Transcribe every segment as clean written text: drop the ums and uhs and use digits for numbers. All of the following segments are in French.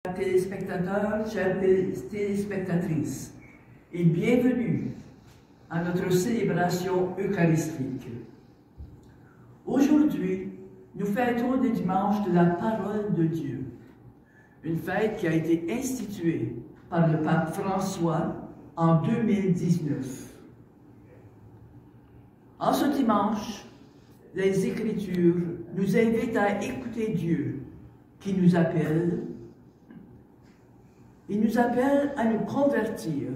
Chers téléspectateurs, chères téléspectatrices, et bienvenue à notre célébration eucharistique. Aujourd'hui, nous fêtons le dimanche de la parole de Dieu, une fête qui a été instituée par le pape François en 2019. En ce dimanche, les Écritures nous invitent à écouter Dieu qui nous appelle. Il nous appelle à nous convertir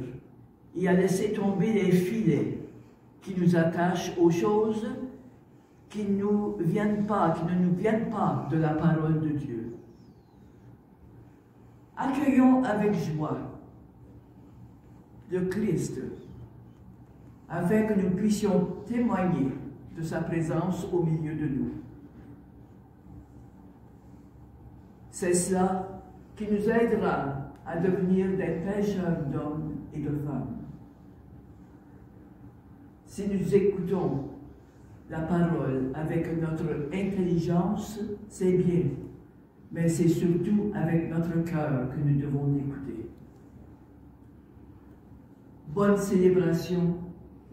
et à laisser tomber les filets qui nous attachent aux choses qui ne nous viennent pas de la parole de Dieu. Accueillons avec joie le Christ afin que nous puissions témoigner de sa présence au milieu de nous. C'est cela qui nous aidera à devenir des pêcheurs d'hommes et de femmes. Si nous écoutons la parole avec notre intelligence, c'est bien, mais c'est surtout avec notre cœur que nous devons l'écouter. Bonne célébration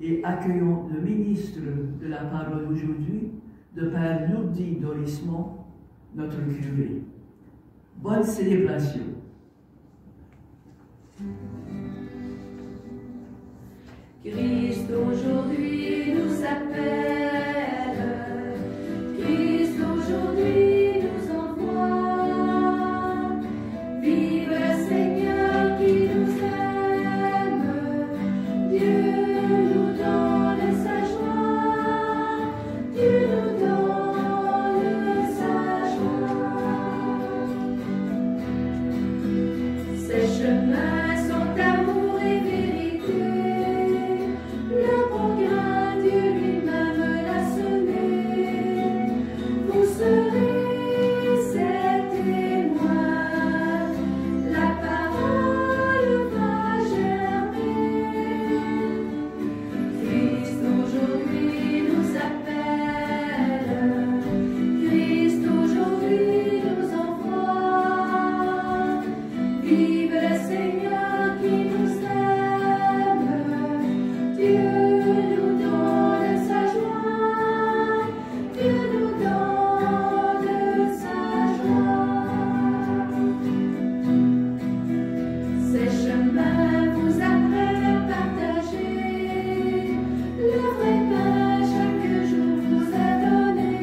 et accueillons le ministre de la parole aujourd'hui, le Père Lourdi Dorismont, notre curé. Bonne célébration. Christ aujourd'hui nous appelle, Christ aujourd'hui nous envoie, vive le Seigneur qui nous aime, Dieu nous donne sa joie, Dieu nous donne sa joie. Ses chemins sont amour et vérité. Le bon grain, Dieu lui-même l'a semé. Vous serez ses témoins. La parole va germer. Christ aujourd'hui nous appelle. Christ aujourd'hui nous envoie. Vive le Seigneur qui nous aime. Dieu nous donne sa joie, Dieu nous donne sa joie. Ces chemins vous apprennent à partager le vrai pain chaque jour vous a donné.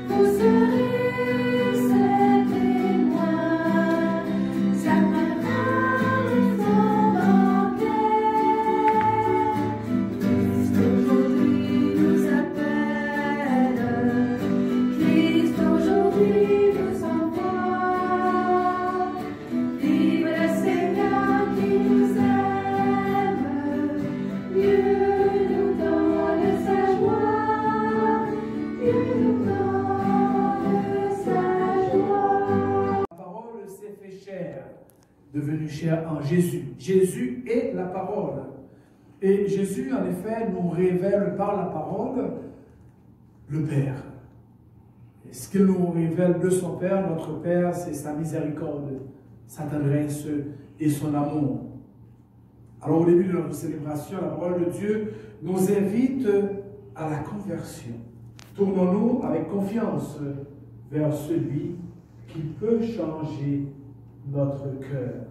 Vous serez ses témoins, sa parole est son banquet. Christ aujourd'hui nous appelle, Christ aujourd'hui nous envoie. Vive le Seigneur qui nous aime, Dieu nous donne sa joie, Dieu nous donne sa joie. La parole s'est fait chair, devenue chair en Jésus. Jésus est la parole. Et Jésus, en effet, nous révèle par la parole le Père. Et ce qu'il nous révèle de son Père, notre Père, c'est sa miséricorde, sa tendresse et son amour. Alors au début de notre célébration, la parole de Dieu nous invite à la conversion. Tournons-nous avec confiance vers celui qui peut changer notre cœur.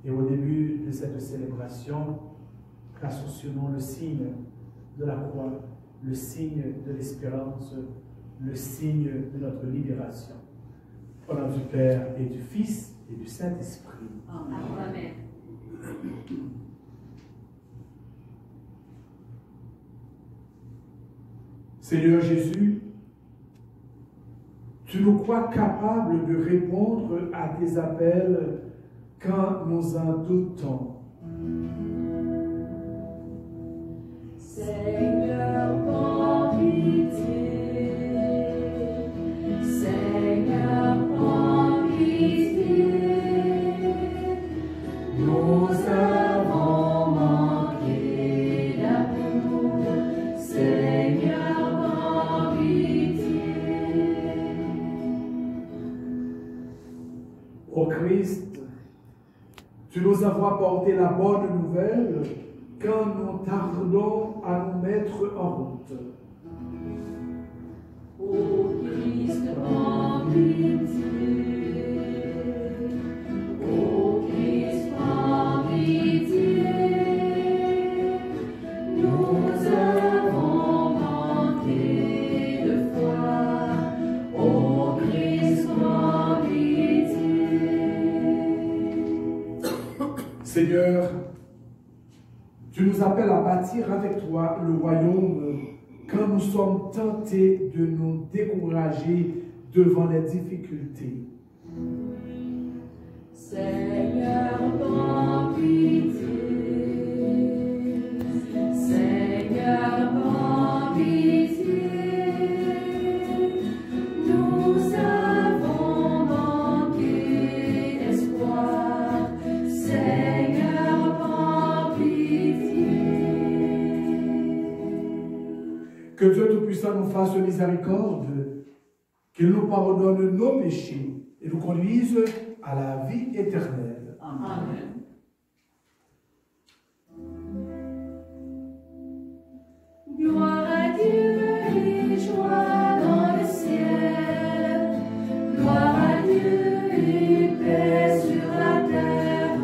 Et au début de cette célébration, associons le signe de la croix, le signe de l'espérance, le signe de notre libération. Au nom du Père et du Fils et du Saint-Esprit. Amen. Seigneur Jésus, tu nous crois capables de répondre à tes appels quand nous en doutons. Seigneur, prends pitié. Seigneur, prends pitié. Nous avons manqué d'amour. Seigneur, prends pitié. Ô Christ, tu nous as apporté la bonne nouvelle quand nous tardons à nous mettre en route. Ô Christ, prends pitié. Ô Christ, prends pitié. Nous avons manqué de foi. Ô Christ, prends pitié. Seigneur, tu nous appelles à bâtir avec toi le royaume quand nous sommes tentés de nous décourager devant les difficultés. Seigneur, prends pitié. Seigneur, prends pitié. Nous avons manqué d'espoir. Seigneur, prends pitié. Que Dieu Tout-Puissant nous fasse miséricorde, qu'il nous pardonne nos péchés et nous conduise à la vie éternelle. Amen. Gloire à Dieu et joie dans le ciel. Gloire à Dieu et paix sur la terre.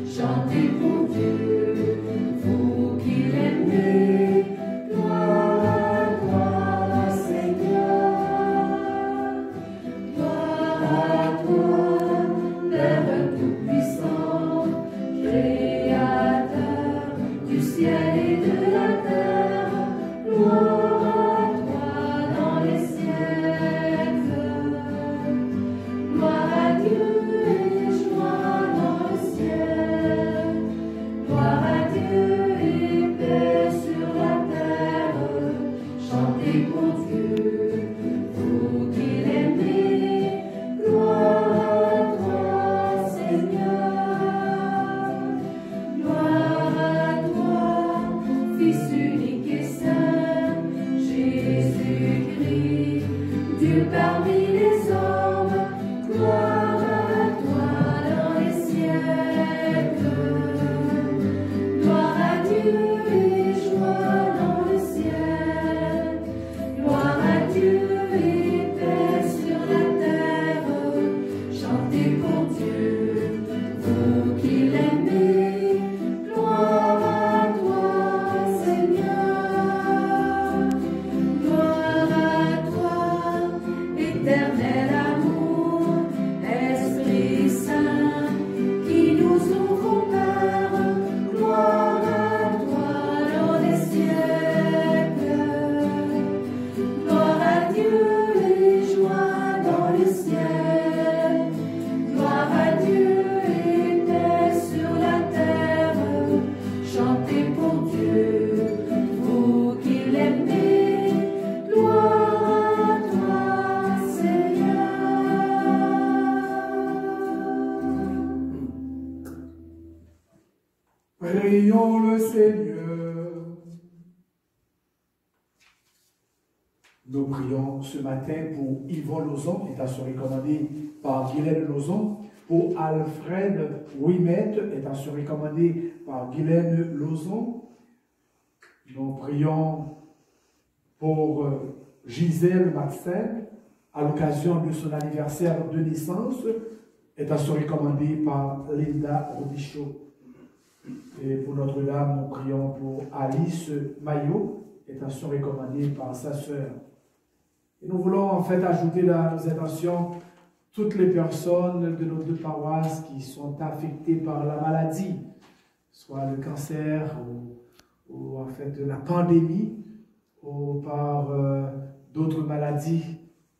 Chantez pour Dieu, vous qui l'aimez. Gloire à toi, Seigneur. Gloire à toi, Père Tout-Puissant, Créateur du ciel et de la terre. Gloire à toi dans les siècles. Gloire à Dieu et joie dans le ciel. Gloire à Dieu et paix sur la terre. Chantez pour Dieu, vous qui l'aimez. Gloire à toi, Seigneur. Gloire à toi, Fils unique et saint, Jésus-Christ, Dieu parmi les hommes. Gloire à toi dans les siècles. Gloire à Dieu et joie dans le ciel. Gloire à Dieu et paix sur la terre. Chantez pour Dieu, vous qui l'aimez. Gloire à toi, Seigneur. Gloire à toi, éternel amour, Esprit Saint, qui nous ouvre au Père. Gloire à toi dans les siècles. Gloire à Dieu et joie dans le ciel. Gloire à Dieu et paix sur la terre. Chantez pour Dieu, vous qui l'aimez. Gloire à toi, Seigneur. Prions le Seigneur. Nous prions ce matin pour Yvon Lauzon, étant recommandé par Guylaine Lauzon, pour Alfred Ouimet, étant recommandé par Guylaine Lauzon. Nous prions pour Gisèle Maxin, à l'occasion de son anniversaire de naissance, étant recommandé par Linda Robichaud. Et pour Notre-Dame, nous prions pour Alice Maillot, étant recommandée par sa sœur. Et nous voulons en fait ajouter dans nos intentions toutes les personnes de nos deux paroisses qui sont affectées par la maladie, soit le cancer ou en fait la pandémie ou par d'autres maladies.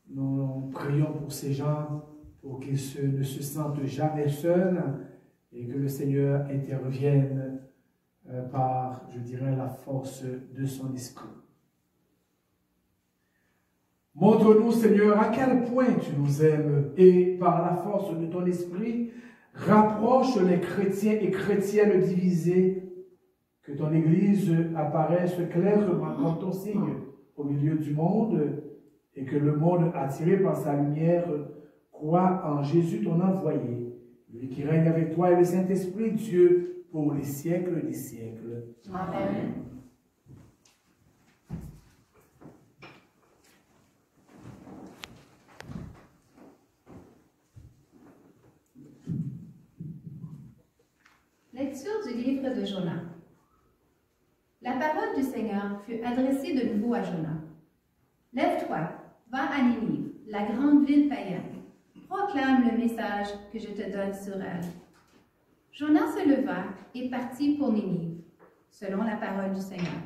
Nous prions pour ces gens pour qu'ils ne se sentent jamais seuls et que le Seigneur intervienne par, je dirais, la force de son esprit. Montre-nous, Seigneur, à quel point tu nous aimes et par la force de ton esprit, rapproche les chrétiens et chrétiennes divisés, que ton Église apparaisse clairement comme ton signe au milieu du monde et que le monde, attiré par sa lumière, crois en Jésus ton envoyé, lui qui règne avec toi et le Saint-Esprit Dieu pour les siècles des siècles. Amen. Lecture du livre de Jonas. La parole du Seigneur fut adressée de nouveau à Jonas. Lève-toi, va à Ninive, la grande ville païenne. Proclame le message que je te donne sur elle. Jonas se leva et partit pour Ninive, selon la parole du Seigneur.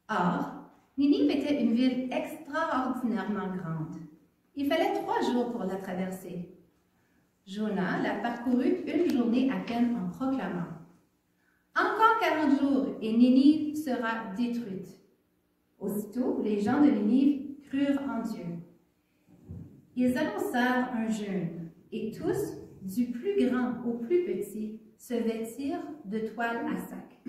Or, Ninive était une ville extraordinairement grande. Il fallait 3 jours pour la traverser. Jonas la parcourut une journée à peine en proclamant: « Encore 40 jours et Ninive sera détruite. » Aussitôt, les gens de Ninive crurent en Dieu. Ils annoncèrent un jeûne, et tous, du plus grand au plus petit, se vêtirent de toile à sac.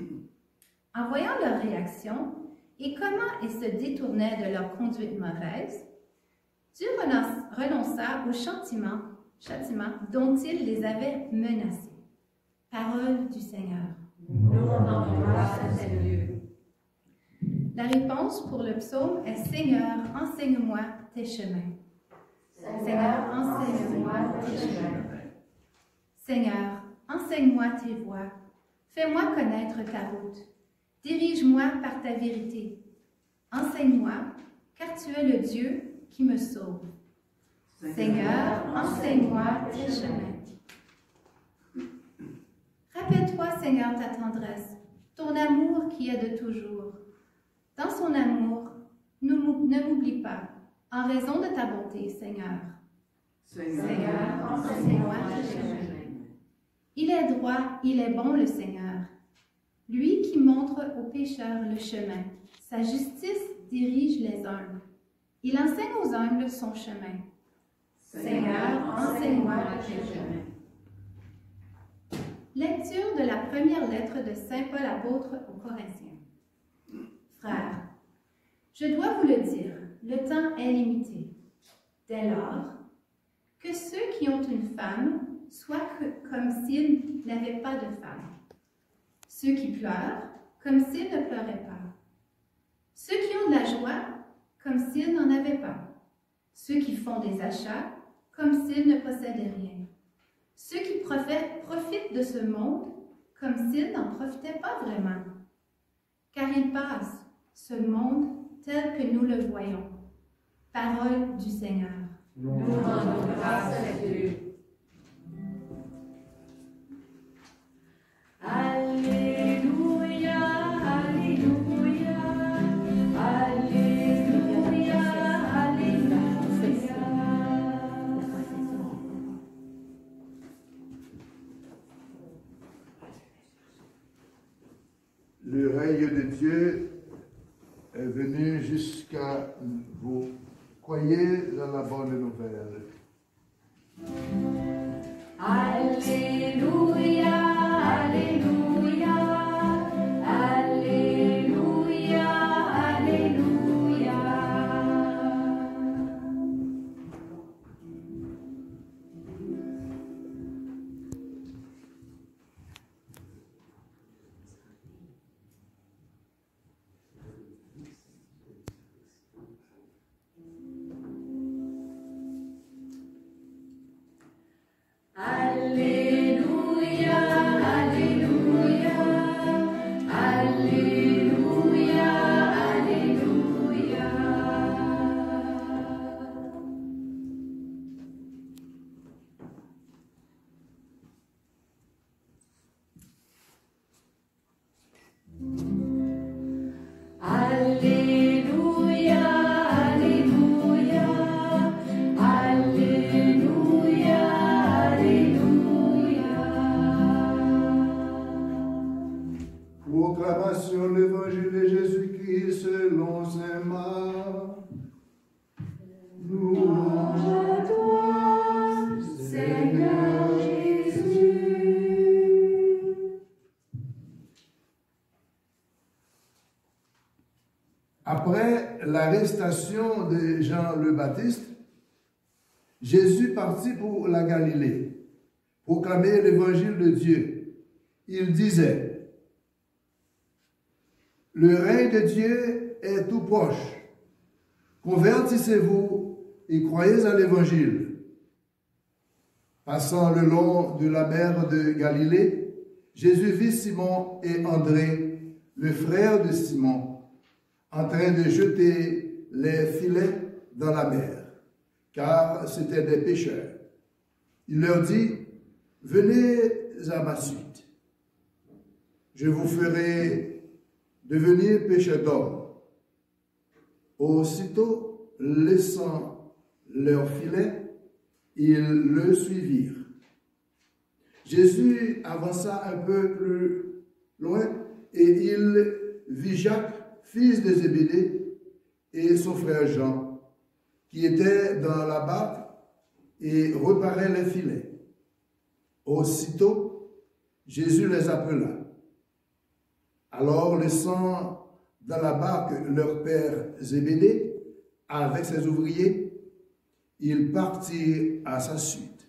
En voyant leur réaction et comment ils se détournaient de leur conduite mauvaise, Dieu renonça au châtiment dont il les avait menacés. Parole du Seigneur. Nous rendons grâce à Dieu. La réponse pour le psaume est « Seigneur, enseigne-moi tes chemins ». Seigneur, enseigne-moi tes chemins. Seigneur, enseigne-moi tes voies. Fais-moi connaître ta route. Dirige-moi par ta vérité. Enseigne-moi, car tu es le Dieu qui me sauve. Seigneur, enseigne-moi tes chemins. Rappelle-toi, Seigneur, ta tendresse, ton amour qui est de toujours. Dans son amour, ne m'oublie pas, en raison de ta bonté, Seigneur. Seigneur, enseigne-moi tes chemins. Il est droit, il est bon, le Seigneur. Lui qui montre aux pécheurs le chemin. Sa justice dirige les humbles. Il enseigne aux humbles son chemin. Seigneur, enseigne-moi tes chemins. Lecture de la première lettre de Saint Paul apôtre aux Corinthiens. Frères, je dois vous le dire, le temps est limité. Dès lors, que ceux qui ont une femme soient comme s'ils n'avaient pas de femme. Ceux qui pleurent, comme s'ils ne pleuraient pas. Ceux qui ont de la joie, comme s'ils n'en avaient pas. Ceux qui font des achats, comme s'ils ne possédaient rien. Ceux qui profitent de ce monde, comme s'ils n'en profitaient pas vraiment. Car il passe, ce monde tel que nous le voyons. Parole du Seigneur. Nous rendons grâce à Dieu. Alléluia, alléluia, alléluia, alléluia. Le règne de Dieu est venu jusqu'à vous. Croyez dans la bonne nouvelle. Alléluia, alléluia, alléluia, alléluia. Alléluia, alléluia, alléluia, alléluia. Alléluia, alléluia, alléluia, alléluia. Proclamation de l'évangile de Jésus-Christ selon saint Marc. Louange à toi, Seigneur Jésus. Après l'arrestation de Jean le Baptiste, Jésus partit pour la Galilée, proclamer l'évangile de Dieu. Il disait, « Le règne de Dieu est tout proche. Convertissez-vous et croyez à l'évangile. » Passant le long de la mer de Galilée, Jésus vit Simon et André, le frère de Simon, en train de jeter les filets dans la mer, car c'étaient des pêcheurs. Il leur dit, « Venez à ma suite. Je vous ferai devenir pêcheurs d'hommes. » Aussitôt, laissant leur filet, ils le suivirent. Jésus avança un peu plus loin et il vit Jacques, fils de Zébédée, et son frère Jean, qui étaient dans la barque et reparaient les filets. Aussitôt, Jésus les appela. Alors, laissant dans la barque leur père Zébédée, avec ses ouvriers, ils partirent à sa suite.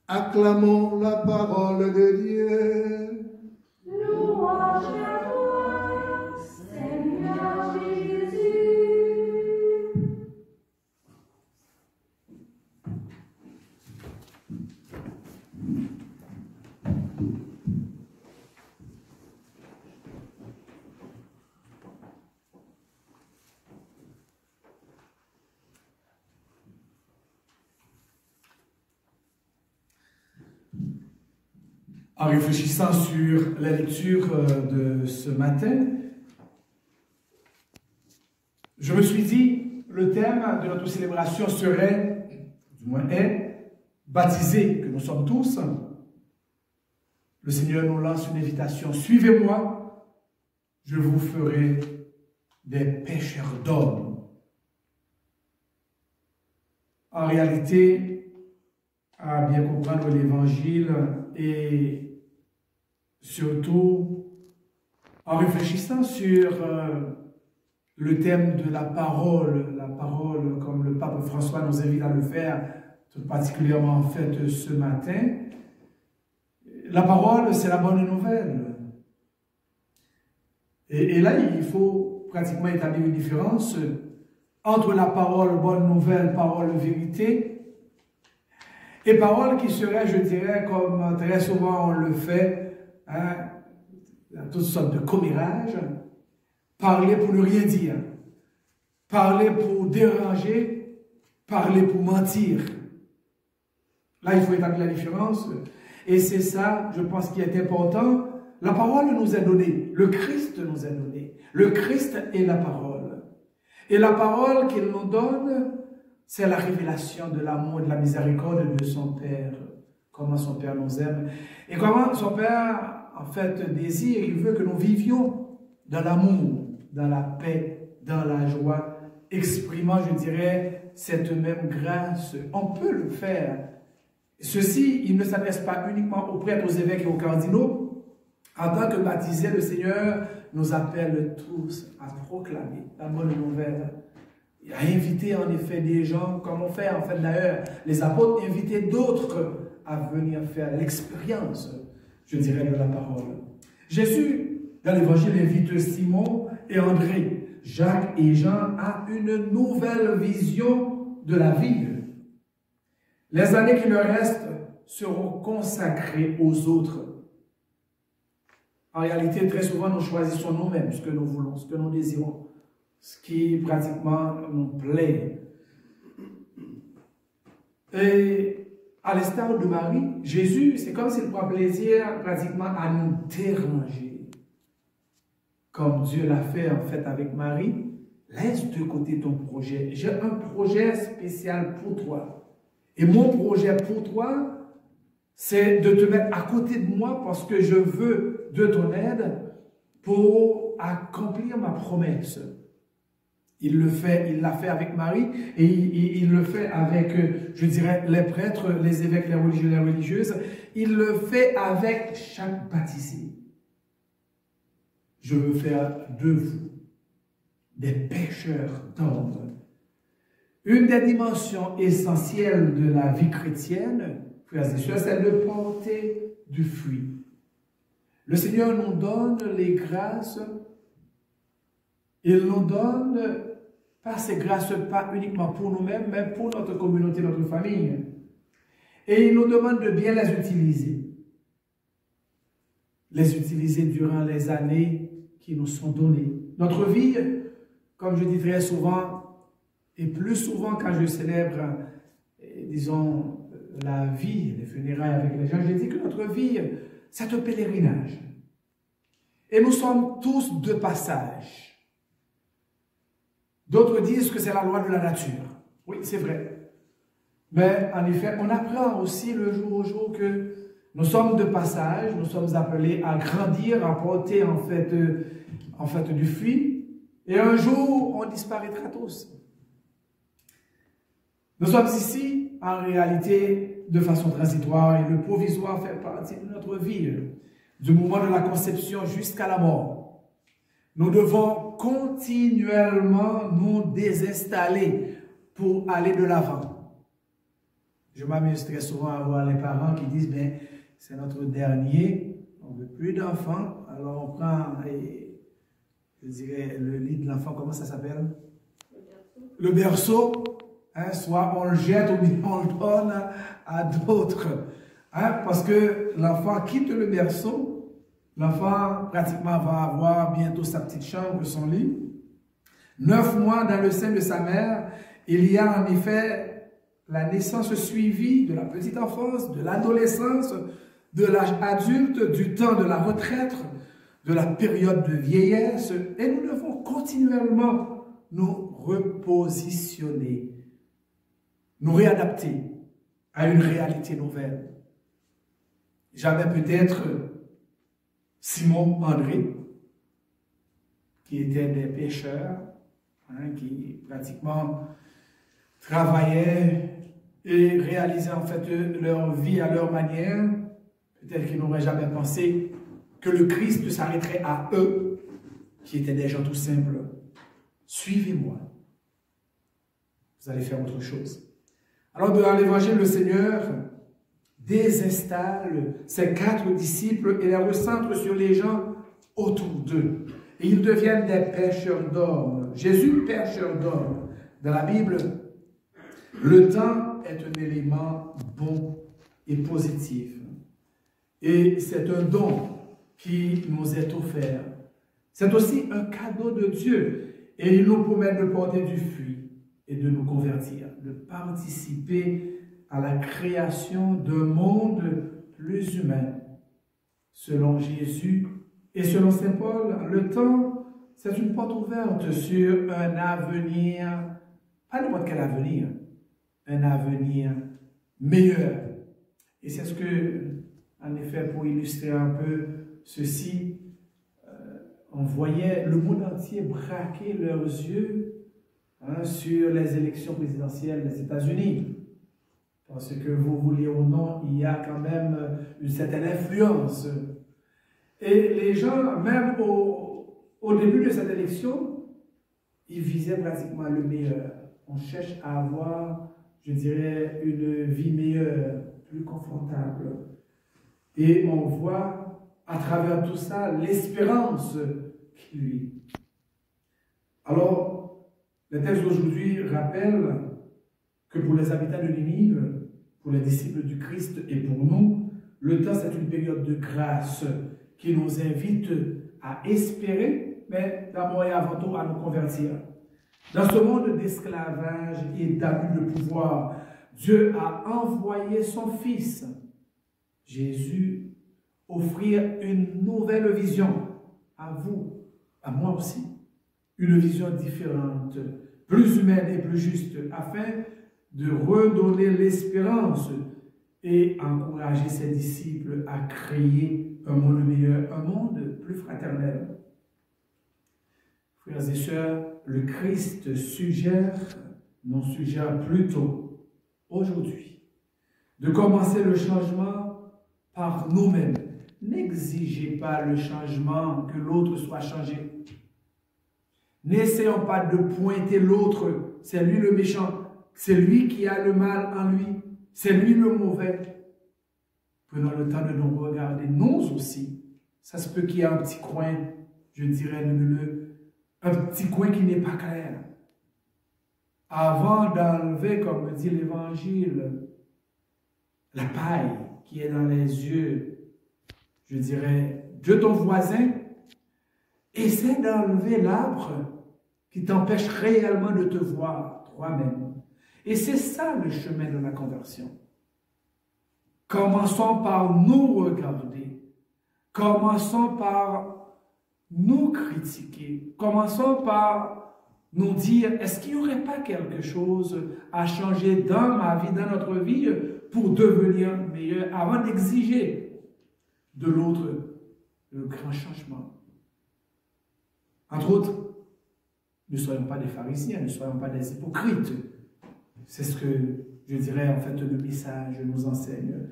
Acclamons la parole de Dieu. Louange à toi, Seigneur Jésus. En réfléchissant sur la lecture de ce matin, je me suis dit, le thème de notre célébration serait, du moins est, baptisé, que nous sommes tous. Le Seigneur nous lance une invitation, suivez-moi, je vous ferai des pêcheurs d'hommes. En réalité, à bien comprendre l'Évangile et surtout en réfléchissant sur le thème de la parole comme le pape François nous invite à le faire, tout particulièrement en fait ce matin. La parole, c'est la bonne nouvelle. Et là, il faut pratiquement établir une différence entre la parole bonne nouvelle, parole vérité, et parole qui serait, je dirais, comme très souvent on le fait, hein, dans toutes sortes de commérages, parler pour ne rien dire, parler pour déranger, parler pour mentir. Là, il faut établir la différence. Et c'est ça, je pense, qui est important. La parole nous est donnée, le Christ nous est donné. Le Christ est la parole. Et la parole qu'il nous donne, c'est la révélation de l'amour et de la miséricorde de son Père. Comment son Père nous aime. Et comment son Père, en fait, désire, il veut que nous vivions dans l'amour, dans la paix, dans la joie, exprimant, je dirais, cette même grâce. On peut le faire. Ceci, il ne s'adresse pas uniquement aux prêtres, aux évêques et aux cardinaux. En tant que baptisés, le Seigneur nous appelle tous à proclamer la bonne nouvelle. Il a invité en effet des gens, comme on fait en fait d'ailleurs, les apôtres invitaient d'autres à venir faire l'expérience, je dirais, de la parole. Jésus, dans l'évangile, invite Simon et André, Jacques et Jean à une nouvelle vision de la vie. Les années qui leur restent seront consacrées aux autres. En réalité, très souvent, nous choisissons nous-mêmes ce que nous voulons, ce que nous désirons, ce qui pratiquement nous plaît. Et à l'instar de Marie, Jésus, c'est comme s'il prend plaisir pratiquement à nous déranger. Comme Dieu l'a fait en fait avec Marie, laisse de côté ton projet. J'ai un projet spécial pour toi. Et mon projet pour toi, c'est de te mettre à côté de moi parce que je veux de ton aide pour accomplir ma promesse. Il l'a fait avec Marie et il le fait avec, je dirais, les prêtres, les évêques, les religieux, les religieuses. Il le fait avec chaque baptisé. Je veux faire de vous des pêcheurs d'hommes. Une des dimensions essentielles de la vie chrétienne, frères et sœurs, c'est de porter du fruit. Le Seigneur nous donne les grâces. Il nous donne pas ces grâces, pas uniquement pour nous-mêmes, mais pour notre communauté, notre famille. Et il nous demande de bien les utiliser. Les utiliser durant les années qui nous sont données. Notre vie, comme je dis très souvent, et plus souvent quand je célèbre, disons, la vie, les funérailles avec les gens, je dis que notre vie, c'est un pèlerinage. Et nous sommes tous de passage. D'autres disent que c'est la loi de la nature. Oui, c'est vrai. Mais en effet, on apprend aussi le jour au jour que nous sommes de passage, nous sommes appelés à grandir, à porter en fait du fruit. Et un jour, on disparaîtra tous. Nous sommes ici, en réalité, de façon transitoire, et le provisoire fait partie de notre vie, du moment de la conception jusqu'à la mort. Nous devons continuellement nous désinstaller pour aller de l'avant. Je m'amuse très souvent à voir les parents qui disent, ben, c'est notre dernier, on ne veut plus d'enfants, alors on prend, je dirais, le lit de l'enfant, comment ça s'appelle? Le berceau. Hein, soit on le jette ou bien on le donne à d'autres. Hein, parce que l'enfant quitte le berceau, l'enfant pratiquement va avoir bientôt sa petite chambre, son lit. 9 mois dans le sein de sa mère, il y a en effet la naissance suivie de la petite enfance, de l'adolescence, de l'âge adulte, du temps de la retraite, de la période de vieillesse. Et nous devons continuellement nous repositionner, nous réadapter à une réalité nouvelle. J'avais peut-être Simon André, qui étaient des pêcheurs, hein, qui pratiquement travaillaient et réalisaient en fait leur vie à leur manière. Peut-être qu'ils n'auraient jamais pensé que le Christ s'arrêterait à eux, qui étaient des gens tout simples. Suivez-moi. Vous allez faire autre chose. Alors, dans l'évangile, le Seigneur désinstalle ses 4 disciples et les recentre sur les gens autour d'eux. Et ils deviennent des pêcheurs d'hommes. Jésus, pêcheur d'hommes. Dans la Bible, le temps est un élément bon et positif. Et c'est un don qui nous est offert. C'est aussi un cadeau de Dieu. Et il nous promet de porter du fruit et de nous convertir, de participer à la création d'un monde plus humain. Selon Jésus et selon Saint Paul, le temps, c'est une porte ouverte sur un avenir, pas n'importe quel avenir, un avenir meilleur. Et c'est ce que, en effet, pour illustrer un peu ceci, on voyait le monde entier braquer leurs yeux sur les élections présidentielles des États-Unis. Parce que vous vouliez ou non, il y a quand même une certaine influence. Et les gens, même au début de cette élection, ils visaient pratiquement le meilleur. On cherche à avoir, je dirais, une vie meilleure, plus confortable. Et on voit à travers tout ça l'espérance qui lui. Alors, le texte d'aujourd'hui rappelle que pour les habitants de Ninive, pour les disciples du Christ et pour nous, le temps c'est une période de grâce qui nous invite à espérer, mais d'abord et avant tout à nous convertir. Dans ce monde d'esclavage et d'abus de pouvoir, Dieu a envoyé son Fils, Jésus, offrir une nouvelle vision à vous, à moi aussi. Une vision différente, plus humaine et plus juste, afin de redonner l'espérance et encourager ses disciples à créer un monde meilleur, un monde plus fraternel. Frères et sœurs, le Christ nous suggère plutôt aujourd'hui de commencer le changement par nous-mêmes. N'exigez pas le changement, que l'autre soit changé. N'essayons pas de pointer l'autre, c'est lui le méchant. c'est lui qui a le mal en lui, c'est lui le mauvais. Prenons le temps de nous regarder, nous aussi. Ça se peut qu'il y ait un petit coin, je dirais, un petit coin qui n'est pas clair. Avant d'enlever, comme dit l'Évangile, la paille qui est dans les yeux, je dirais, de ton voisin, essaie d'enlever l'arbre qui t'empêche réellement de te voir toi-même. Et c'est ça le chemin de la conversion. Commençons par nous regarder. Commençons par nous critiquer. Commençons par nous dire, est-ce qu'il n'y aurait pas quelque chose à changer dans ma vie, dans notre vie, pour devenir meilleur, avant d'exiger de l'autre le grand changement. Entre autres, ne soyons pas des pharisiens, ne soyons pas des hypocrites. C'est ce que, je dirais, en fait, le message nous enseigne.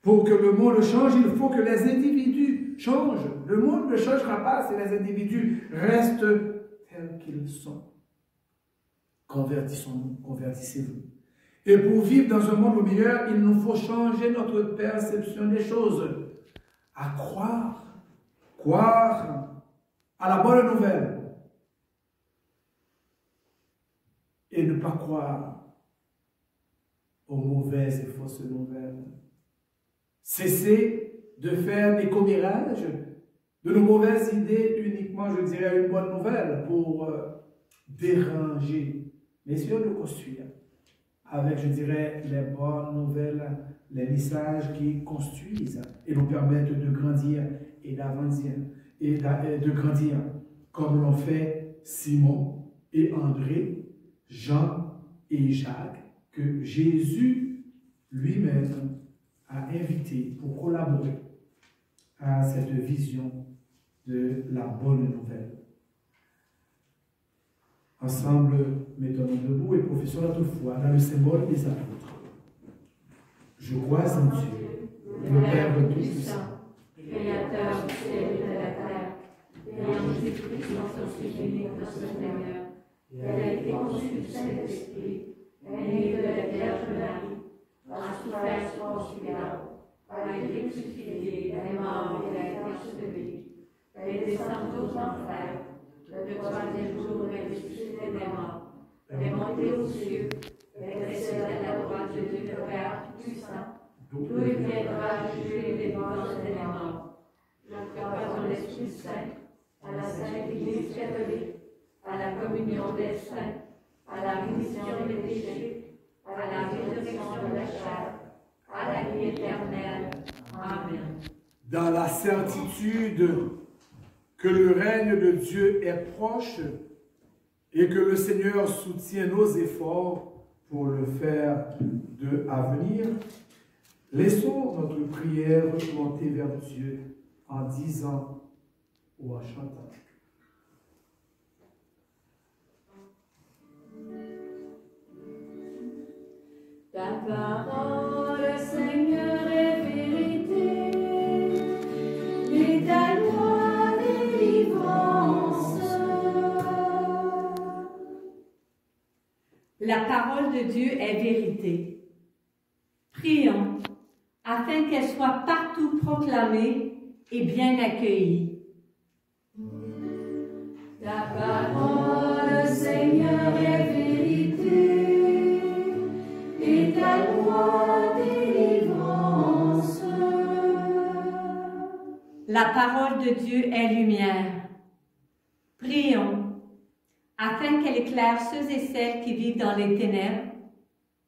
Pour que le monde change, il faut que les individus changent. Le monde ne changera pas si les individus restent tels qu'ils sont. Convertissons-nous, convertissez-vous. Et pour vivre dans un monde meilleur, il nous faut changer notre perception des choses. À croire à la bonne nouvelle. Et ne pas croire aux mauvaises et fausses nouvelles. Cesser de faire des commérages de nos mauvaises idées uniquement, je dirais, une bonne nouvelle pour déranger, mais essayer de construire avec, je dirais, les bonnes nouvelles, les messages qui construisent et nous permettent de grandir et d'avancer et de grandir comme l'ont fait Simon et André, Jean et Jacques, que Jésus lui-même a invité pour collaborer à cette vision de la bonne nouvelle. Ensemble, mettons-nous debout et professons notre foi dans le symbole des apôtres. Je crois en Dieu, le Père Tout-Puissant, Créateur du ciel et de la terre, et en Jésus-Christ, son Fils unique, notre Seigneur. Il a été conçu du Saint-Esprit, né de la Vierge Marie, a souffert sous Ponce Pilate, a été crucifié, est mort et a été enseveli, est descendu aux enfers, le troisième jour est ressuscité des morts, est monté aux cieux, est resté à la droite de Dieu le Père Tout-Puissant, d'où il viendra juger les vivants et les morts. Je crois en l'Esprit Saint, à la Sainte Église catholique, à la communion des saints, à la rémission des péchés, à la résurrection de la chair, à la vie éternelle. Amen. Dans la certitude que le règne de Dieu est proche et que le Seigneur soutient nos efforts pour le faire à venir, laissons notre prière monter vers Dieu en disant ou en chantant. Ta parole, Seigneur, est vérité, et ta loi délivrance. La parole de Dieu est vérité. Prions afin qu'elle soit partout proclamée et bien accueillie. Ta parole, Seigneur, est vérité, et ta loi délivrance. La parole de Dieu est lumière. Prions afin qu'elle éclaire ceux et celles qui vivent dans les ténèbres,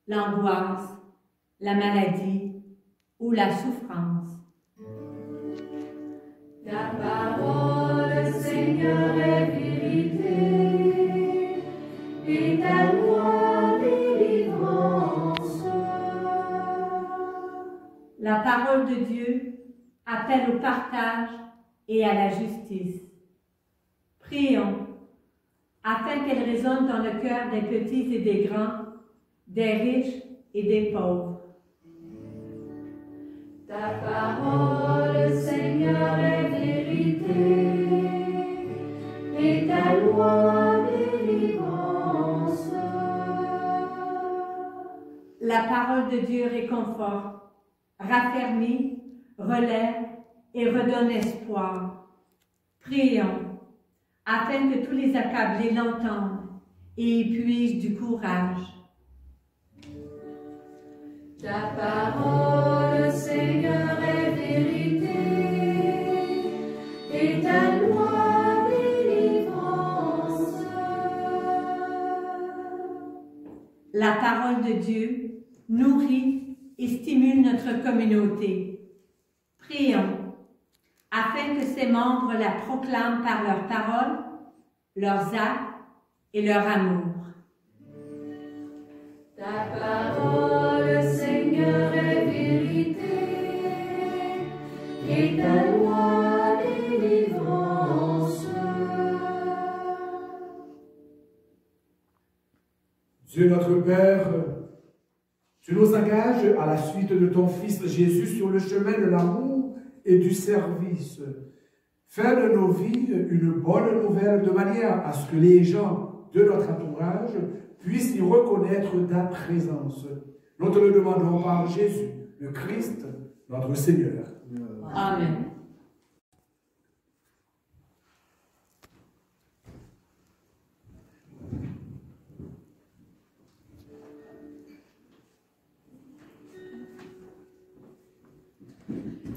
l'angoisse, la maladie ou la souffrance. Ta parole, Seigneur, est vérité, et ta loi délivrance. La parole de Dieu appelle au partage et à la justice. Prions afin qu'elle résonne dans le cœur des petits et des grands, des riches et des pauvres. Ta parole, Seigneur, est vérité, et ta loi délivrance. parole de Dieu réconforte, raffermit, relève et redonne espoir. Prions, afin que tous les accablés l'entendent et y puisent du courage. Ta parole, Seigneur, est vérité, et ta loi délivrance. La parole de Dieu nourrit et stimule notre communauté. Prions, afin que ses membres la proclament par leurs paroles, leurs actes et leur amour. Ta parole, Seigneur, est vérité, et ta loi délivrance. Dieu notre Père, tu nous engages à la suite de ton Fils Jésus sur le chemin de l'amour et du service. Fais de nos vies une bonne nouvelle de manière à ce que les gens de notre entourage puissent y reconnaître ta présence. Nous te le demandons par Jésus, le Christ, notre Seigneur. Amen.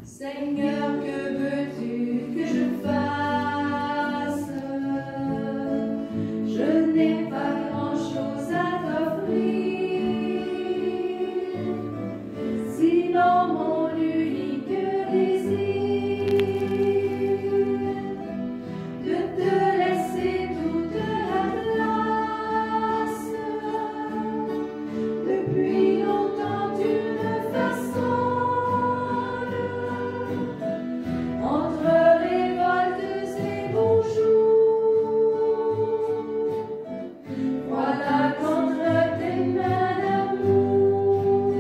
Seigneur, que veux-tu que je fasse? Je n'ai pas grand-chose à t'offrir, sinon mon unique désir de te laisser toute la place. Depuis longtemps tu me façonnes entre révoltes et beaux jours. Voilà qu'entre tes mains d'amour,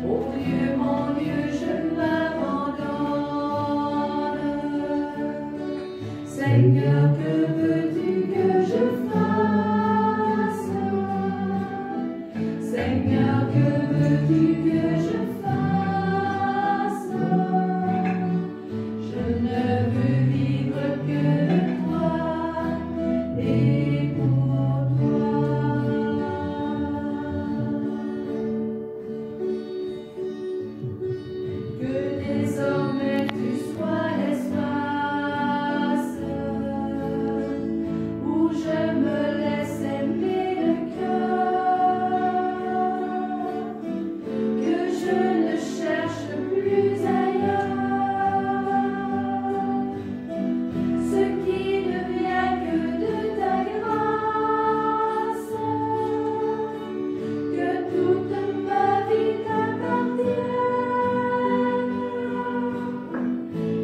oh Dieu, mon Dieu, je m'abandonne. Seigneur, que veux-tu que je fasse? Seigneur, que veux-tu que je fasse? Je ne veux vivre que de toi et pour toi. Que désormais tu sois l'espace où je me laisse aimer le cœur, que je ne cherche plus ailleurs ce qui ne vient que de ta grâce, que toute ma vie t'appartienne,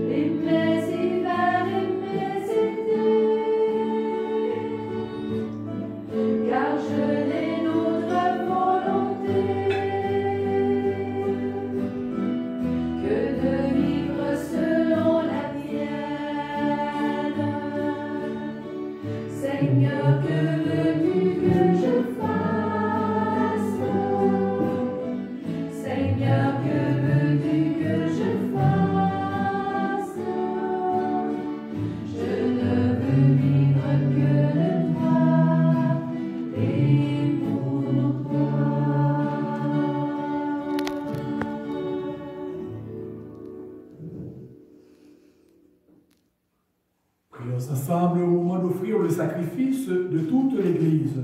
et mes hivers et mes étés, car je n'ai d'autre volonté que de vivre selon la tienne. Seigneur, que veux-tu que je fasse? Seigneur, que veux-tu que je fasse? Je ne veux vivre que de toi et pour toi. Prions ensemble au moment d'offrir le sacrifice de toute l'Église.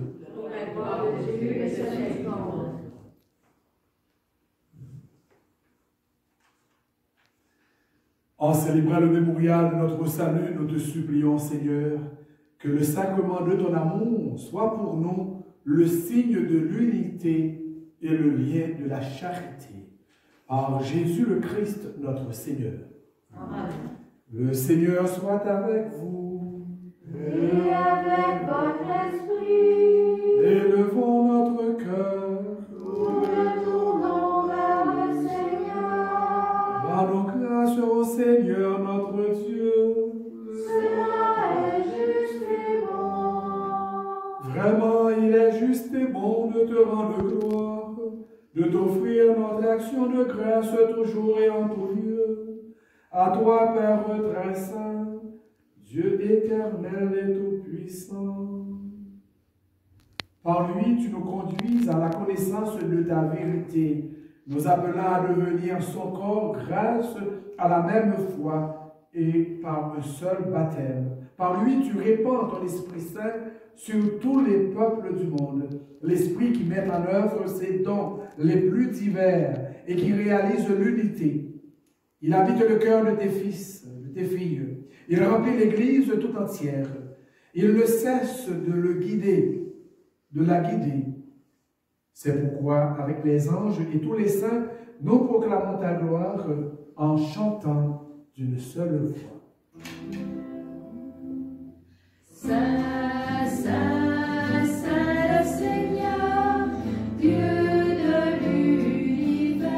En célébrant le mémorial de notre salut, nous te supplions, Seigneur, que le sacrement de ton amour soit pour nous le signe de l'unité et le lien de la charité. Par Jésus le Christ, notre Seigneur. Amen. Le Seigneur soit avec vous. Et avec votre esprit, Élevons notre cœur. nous retournons vers le Seigneur. Rendons grâce au Seigneur notre Dieu. Cela est juste et bon. Vraiment, il est juste et bon de te rendre action de grâce toujours et en tout lieu. À toi, Père très saint, Dieu éternel et tout-puissant. Par lui, tu nous conduis à la connaissance de ta vérité, nous appelant à devenir son corps grâce à la même foi et par un seul baptême. Par lui, tu répands ton Esprit Saint sur tous les peuples du monde, l'Esprit qui met en œuvre ses dons les plus divers et qui réalise l'unité. Il habite le cœur de tes fils, de tes filles. Il remplit l'Église tout entière. Il ne cesse de la guider. C'est pourquoi, avec les anges et tous les saints, nous proclamons ta gloire en chantant d'une seule voix. Saint, Saint, Saint le Seigneur, Dieu de l'univers,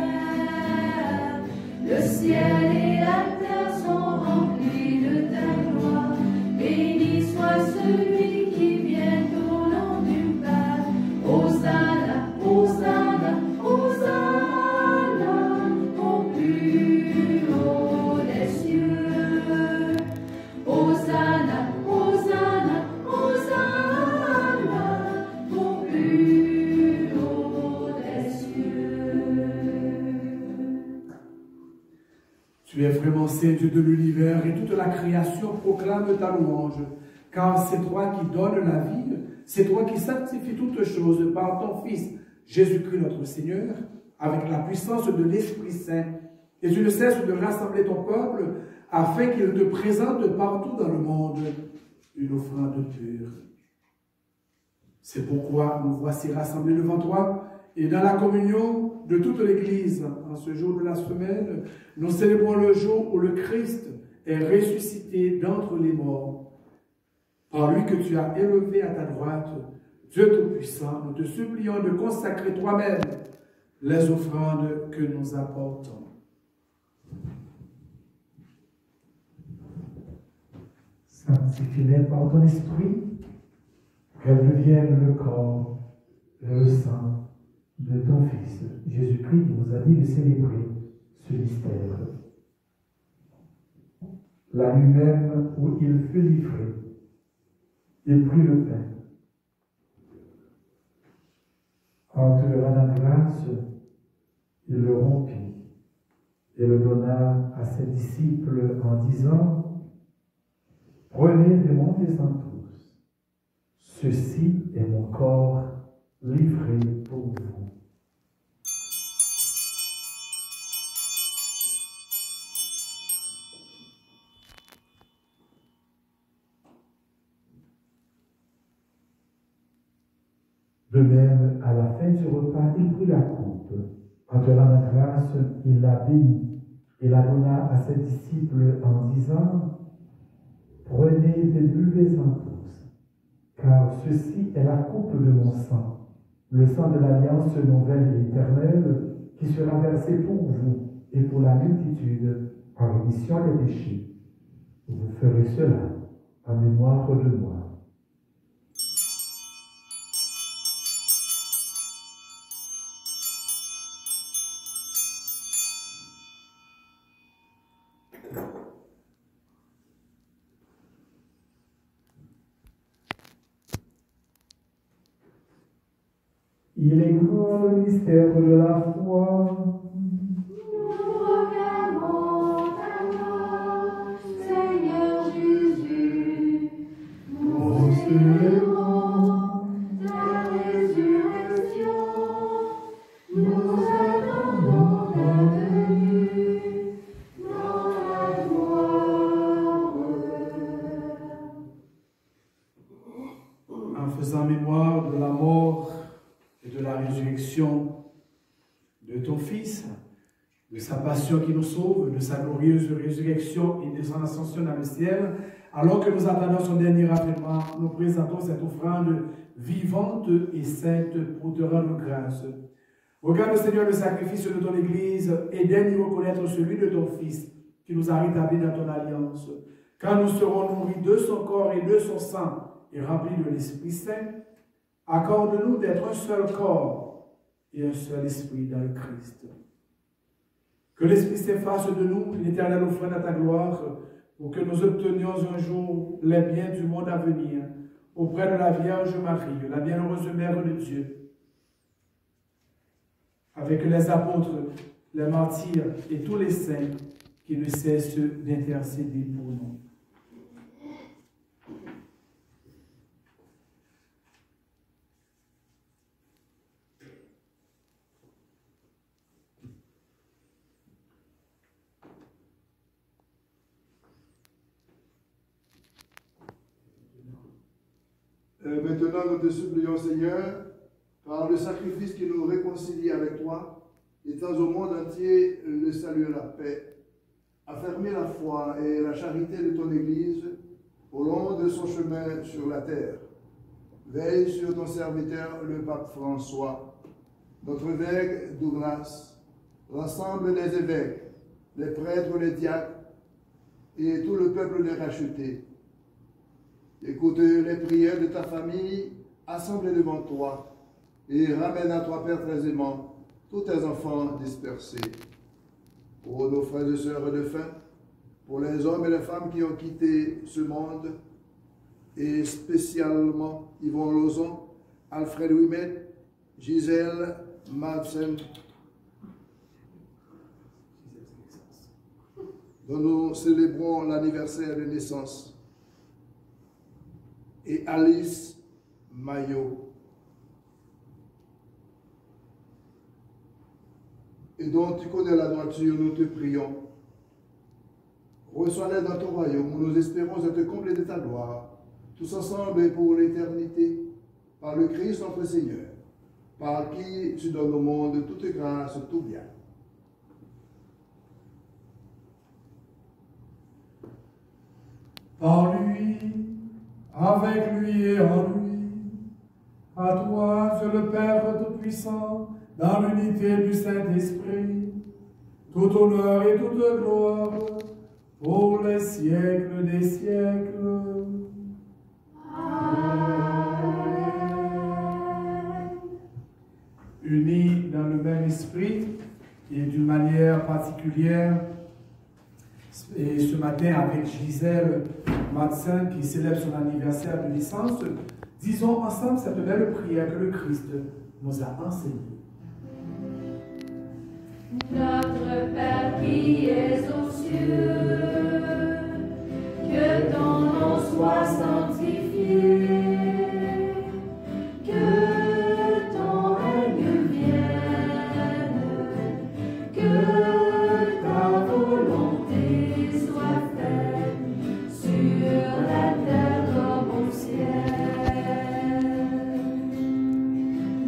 le ciel et la terre sont remplis de ta gloire. Béni soit celui qui vient au nom du Père. Hosanna, Hosanna, Hosanna, au plus haut des cieux. Hosanna, Hosanna, Hosanna, au plus haut des cieux. Tu es vraiment saint, Dieu de l'univers, et toute la création proclame ta louange, car c'est toi qui donnes la vie, c'est toi qui sanctifies toutes choses par ton Fils, Jésus-Christ notre Seigneur, avec la puissance de l'Esprit Saint, et tu ne cesses de rassembler ton peuple, afin qu'il te présente partout dans le monde une offrande pure. C'est pourquoi nous voici rassemblés devant toi, et dans la communion de toute l'Église, en ce jour de la semaine, nous célébrons le jour où le Christ est ressuscité d'entre les morts. Par lui que tu as élevé à ta droite, Dieu Tout-Puissant, nous te supplions de consacrer toi-même les offrandes que nous apportons. Sanctifie-les par ton esprit, qu'elles deviennent le corps et le sang de ton Fils, Jésus-Christ, qui nous a dit de célébrer ce mystère. La nuit même où il fut livré, il prit le pain. En te rendant grâce, il le rompit et le donna à ses disciples en disant: prenez et mangez-en tous. Ceci est mon corps livré pour vous. De même, à la fin du repas, il prit la coupe. En te rendant grâce, il la bénit et la donna à ses disciples en disant: prenez et buvez-en tous, car ceci est la coupe de mon sang, le sang de l'alliance nouvelle et éternelle, qui sera versé pour vous et pour la multitude en rémission des péchés. Vous ferez cela en mémoire de moi. Il est grand le mystère de la foi. Nous proclamons ta mort, Seigneur Jésus. Nous célébrons ta résurrection. Nous attendons ta venue dans la gloire. En faisant mémoire de la mort et de la résurrection de ton Fils, de sa passion qui nous sauve, de sa glorieuse résurrection et de son ascension dans le ciel, alors que nous attendons son dernier avènement, nous présentons cette offrande vivante et sainte pour te rendre grâce. Regarde, Seigneur, le sacrifice de ton Église et daigne reconnaître celui de ton Fils qui nous a rétablis dans ton alliance. Quand nous serons nourris de son corps et de son sang et remplis de l'Esprit Saint, accorde-nous d'être un seul corps et un seul esprit dans le Christ. Que l'Esprit s'efface de nous, l'Éternel offre à ta gloire, pour que nous obtenions un jour les biens du monde à venir, auprès de la Vierge Marie, la bienheureuse Mère de Dieu, avec les apôtres, les martyrs et tous les saints qui ne cessent d'intercéder pour nous. Maintenant, nous te supplions, Seigneur, par le sacrifice qui nous réconcilie avec toi, étends au monde entier le salut et la paix, affermis la foi et la charité de ton Église au long de son chemin sur la terre. Veille sur ton serviteur, le pape François, notre évêque Douglas, l'ensemble des évêques, les prêtres, les diacres et tout le peuple des rachetés. Écoute les prières de ta famille assemblés devant toi et ramène à toi, Père très aimant, tous tes enfants dispersés. Pour nos frères et sœurs de faim, pour les hommes et les femmes qui ont quitté ce monde, et spécialement Yvon Lozon, Alfred Ouimet, Gisèle Madsen, dont nous célébrons l'anniversaire de naissance, et Alice Maillot, et dont tu connais la droiture, nous te prions. Reçois-les dans ton royaume, où nous espérons être comblés de ta gloire, tous ensemble et pour l'éternité, par le Christ notre Seigneur, par qui tu donnes au monde toute grâce, tout bien. Par lui, avec lui et en lui, à toi, Dieu le Père Tout-Puissant, dans l'unité du Saint-Esprit, tout honneur et toute gloire, pour les siècles des siècles. Amen. Unis dans le même esprit et d'une manière particulière, et ce matin avec Gisèle Madsen qui célèbre son anniversaire de naissance, disons ensemble cette belle prière que le Christ nous a enseignée. Notre Père qui es aux cieux, que ton nom soit sanctifié, que ton règne vienne, que ta volonté soit faite sur la terre comme au ciel.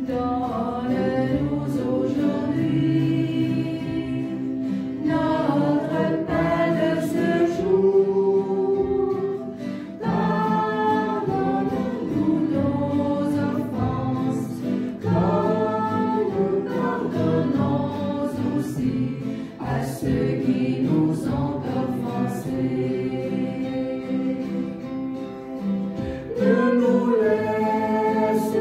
Donne-nous aujourd'hui notre pain de ce jour. Pardonne-nous nos offenses, comme nous pardonnons aussi à ceux qui nous ont offensés. Ne nous laisse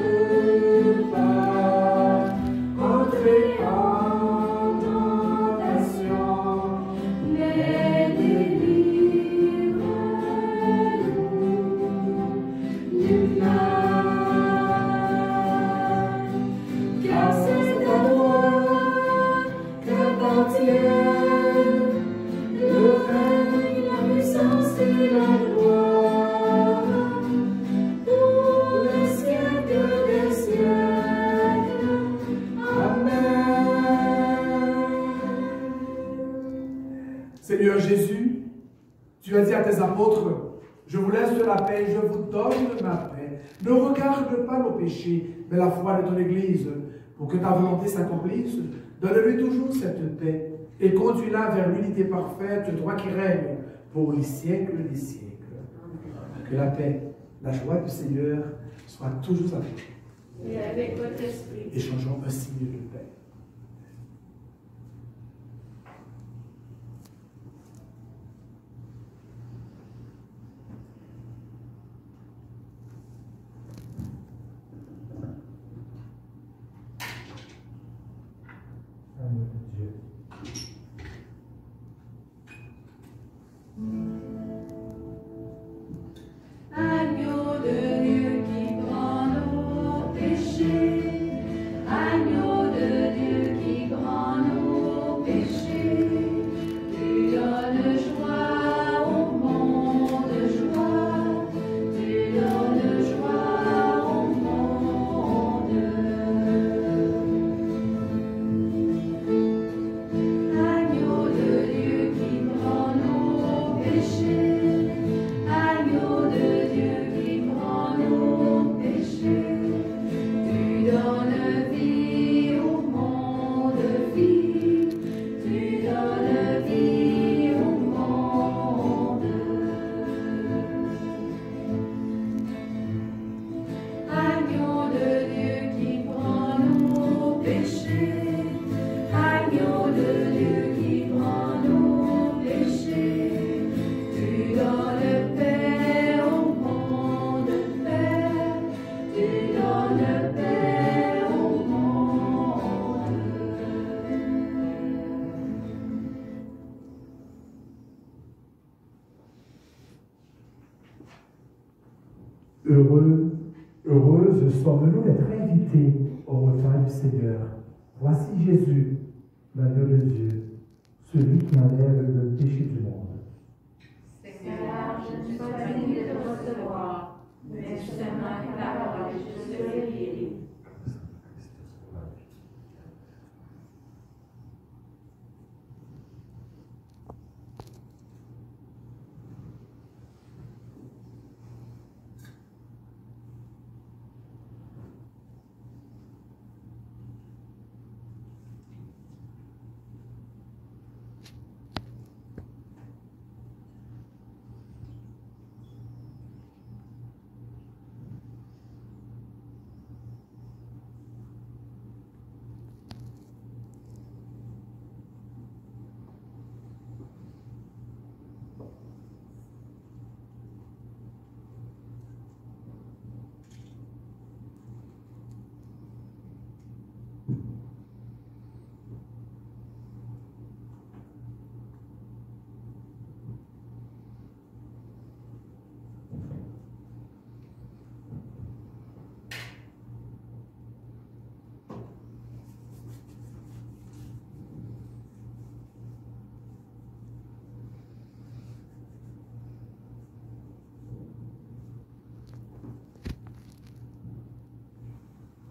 pas entrer en tentation, mais délivre-nous du mal. Car c'est à toi qu'appartiennent le règne, la puissance et la gloire, pour les siècles des siècles. Amen. Seigneur Jésus, tu as dit à tes apôtres, je vous laisse la paix, je vous donne ma paix. Ne regarde pas nos péchés, mais la foi de ton Église, pour que ta volonté s'accomplisse. Donne-lui toujours cette paix et conduis-la vers l'unité parfaite, toi qui règnes pour les siècles des siècles. Que la paix, la joie du Seigneur soit toujours avec nous. Et avec votre esprit. Échangeons un signe de paix. Amen, Dieu. Heureuses sommes-nous d'être invités au repas du Seigneur. Voici Jésus, l'agneau de Dieu, celui qui enlève le péché du monde. Seigneur, je ne suis pas digne de te recevoir, mais seulement une parole et je serai guéri.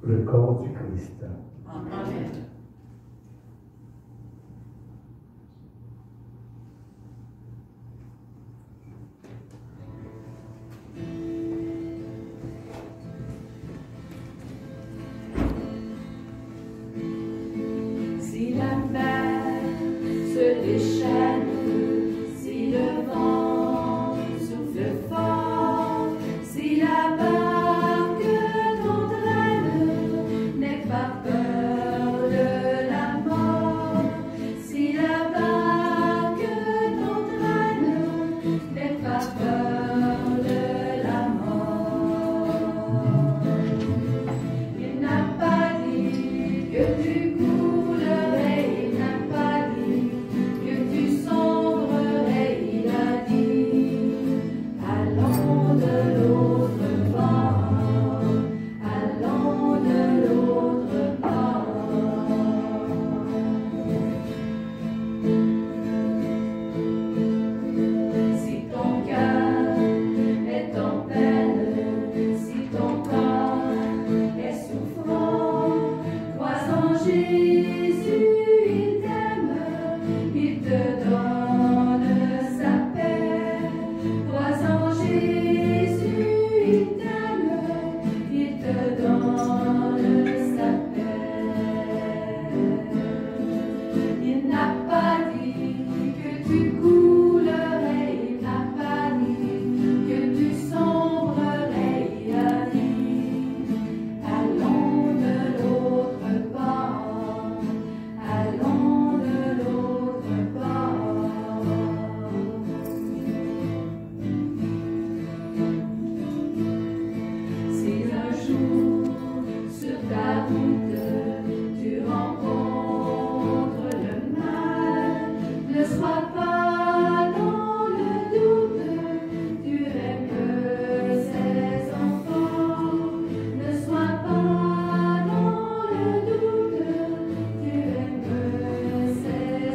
Le corps du Christ. Amen. Si la mer se déchaîne, si le vent souffle fort, si la barque t'entraîne, n'aie pas peur de la mort. Si la barque t'entraîne, n'aie pas peur de la mort. Il n'a pas dit que tu coulerais, il n'a pas dit que tu sombrerais, il a dit allons de l'autre bord, allons de l'autre bord. Si ton cœur est en peine, si ton corps est souffrant, crois en Jésus, il t'aime, il te donne sa paix. Crois en Jésus, il t'aime, il te donne sa paix. Il n'a pas dit que tu coulerais, il n'a pas dit que tu sombrerais, il a dit allons de l'autre bord, allons de l'autre bord. Si un jour sur ta route tu rencontres le mal, ne sois pas dans le doute, tu aimes ses enfants. Ne sois pas dans le doute, tu aimes ses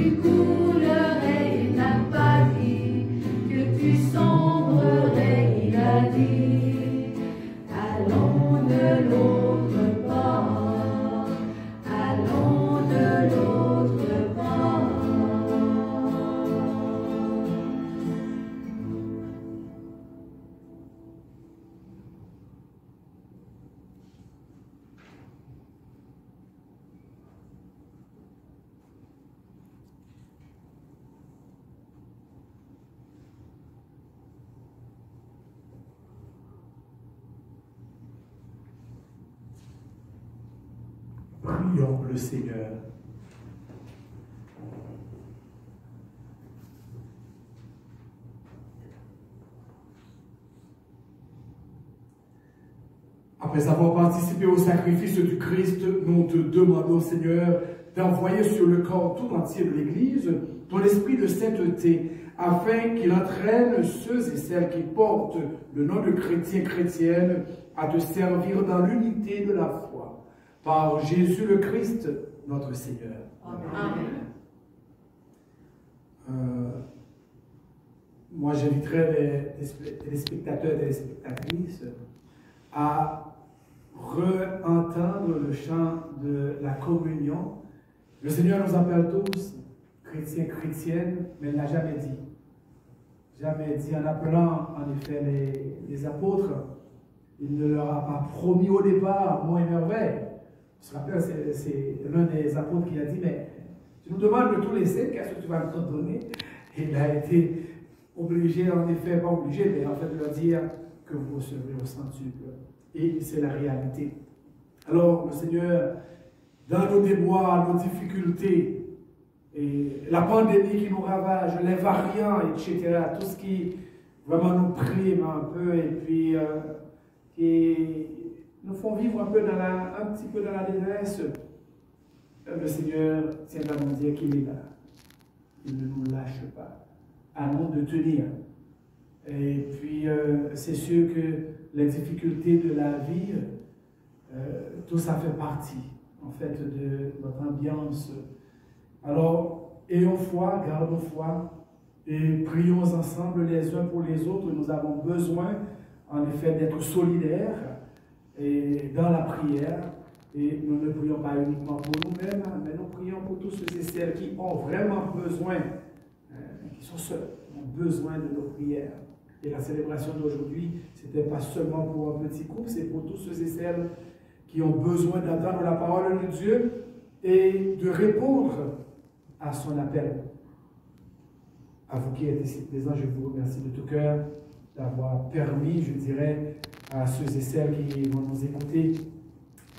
tu coulerais, il n'a pas dit que tu sombrerais, il a dit allons de l'autre bord, allons de l'autre bord. Prions le Seigneur. Après avoir participé au sacrifice du Christ, nous te demandons, Seigneur, d'envoyer sur le corps tout entier de l'Église ton esprit de sainteté, afin qu'il entraîne ceux et celles qui portent le nom de chrétiens chrétiennes à te servir dans l'unité de la foi. Par Jésus le Christ, notre Seigneur. Amen. Moi, j'inviterais les téléspectateurs et les téléspectatrices à re-entendre le chant de la communion. Le Seigneur nous appelle tous, chrétiens, chrétiennes, mais il n'a jamais dit. Jamais dit en appelant, en effet, les apôtres. Il ne leur a pas promis au départ, mont et merveille. Je me rappelle, c'est l'un des apôtres qui a dit, mais tu nous demandes de tout laisser, qu'est-ce que tu vas nous donner? Et il a été obligé, en effet, pas obligé, mais en fait de leur dire que vous recevrez au centuple. Et c'est la réalité. Alors, le Seigneur, dans nos déboires, nos difficultés, et la pandémie qui nous ravage, les variants, etc., tout ce qui vraiment nous prime un peu, et puis qui nous font vivre un petit peu dans la détresse, le Seigneur tient à nous dire qu'il est là. Il ne nous lâche pas. À nous de tenir. Et puis, c'est sûr que les difficultés de la vie, tout ça fait partie, en fait, de notre ambiance. Alors, ayons foi, gardons foi, et prions ensemble les uns pour les autres. Nous avons besoin, en effet, d'être solidaires et dans la prière. Et nous ne prions pas uniquement pour nous-mêmes, mais nous prions pour tous ceux et celles qui ont vraiment besoin, qui sont seuls, qui ont besoin de nos prières. Et la célébration d'aujourd'hui, ce n'était pas seulement pour un petit groupe, c'est pour tous ceux et celles qui ont besoin d'entendre la parole de Dieu et de répondre à son appel. À vous qui êtes ici présents, je vous remercie de tout cœur d'avoir permis, je dirais, à ceux et celles qui vont nous écouter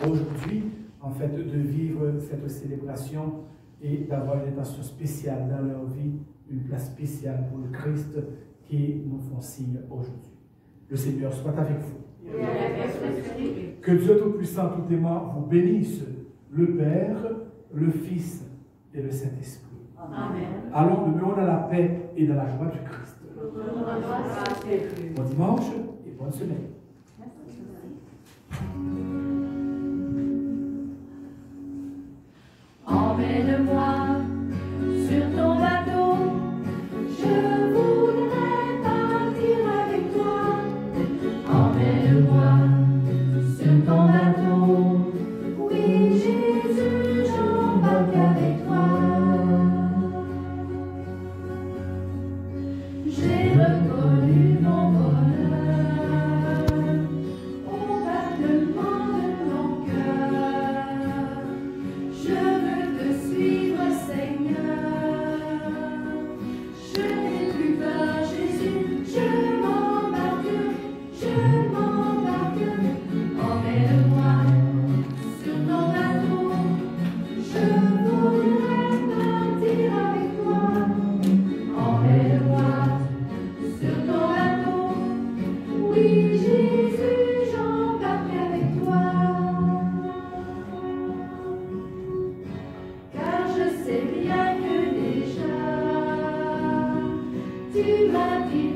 aujourd'hui, en fait, de vivre cette célébration et d'avoir une attention spéciale dans leur vie, une place spéciale pour le Christ qui nous font signe aujourd'hui. Le Seigneur soit avec vous. Que Dieu Tout-Puissant, tout aimant, vous bénisse, le Père, le Fils et le Saint-Esprit. Amen. Allons, demeurons dans la paix et dans la joie du Christ. Bon dimanche et bonne semaine. Emmène-moi sur ton bateau, je voudrais partir avec toi. Emmène-moi sur ton bateau, oui Jésus, j'embarque avec toi. J'ai reconnu mon bonheur au battement de ton cœur. Je veux te suivre, Seigneur. Je n'ai plus peur, Jésus. Je m'embarque. Emmène-moi sur ton bateau. Je voudrais partir avec toi. Emmène-moi sur ton bateau. Oui, Jésus, j'embarque avec toi. Car je sais bien que déjà tu m'as dit